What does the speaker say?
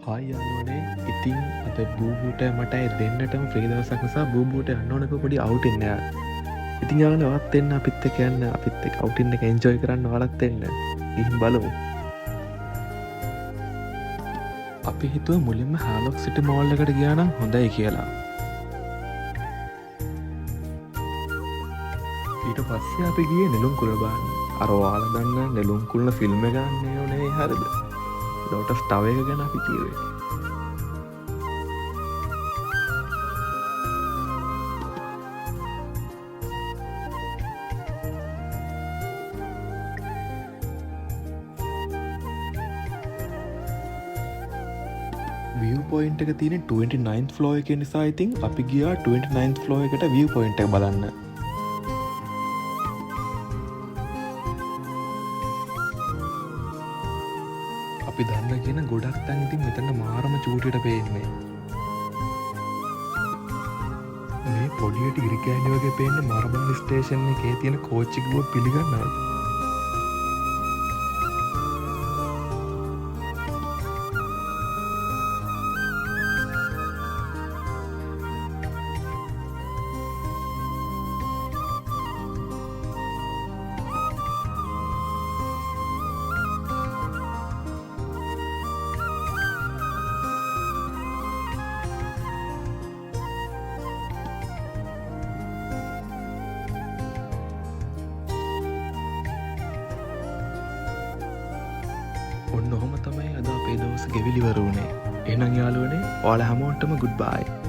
hi යාළුවනේ ඉතින් අද බූබූට මට දෙන්නටම ෆ්‍රී දවසක් නිසා බූබූට යන්න ඕනක පොඩි අවුටින්න යා ඉතින් යාළුවනේ ඔයත් එන්න අපිත් එක්ක යන්න අපිත් එක්ක අවුටින් එක එන්ජොයි කරන්න ඔයාලත් එන්න ගිහින් බලමු අපි හිතුව මුලින්ම හාලොක් සිටි මෝල් එකට ගියා නම් හොඳයි කියලා ඊට පස්සේ අපි ගියේ නෙළුම් කුල බලන්න අර ඔයාලා දන්න නෙළුම් කුල්න ෆිල්ම් එක ගන්න ඕනේ හරිද ලෝටස් ටව එක ගැන අපි කිව්වේ විය් පොයින්ට් එක තියෙන 29th ෆ්ලෝ එක නිසා ඉතින් අපි ගියා 29th ෆ්ලෝ එකට විය් පොයින්ට් එක බලන්න අපි දන්න කියන ගොඩක් තැන් ඉතින් මෙතන මාරම චූටියට පේන්නේ මේ පොඩියට ඉරිකෑලි වගේ පේන්න මර්බන් ස්ටේෂන් එකේ තියෙන කෝච්චිකුව පිළිගන්නවා ඔන්න ඔහොම තමයි අද අපේ දවස ගෙවිලිවර වුණේ එහෙනම් යාළුවනේ ඔයාලා හැමෝටම ගුඩ් බයි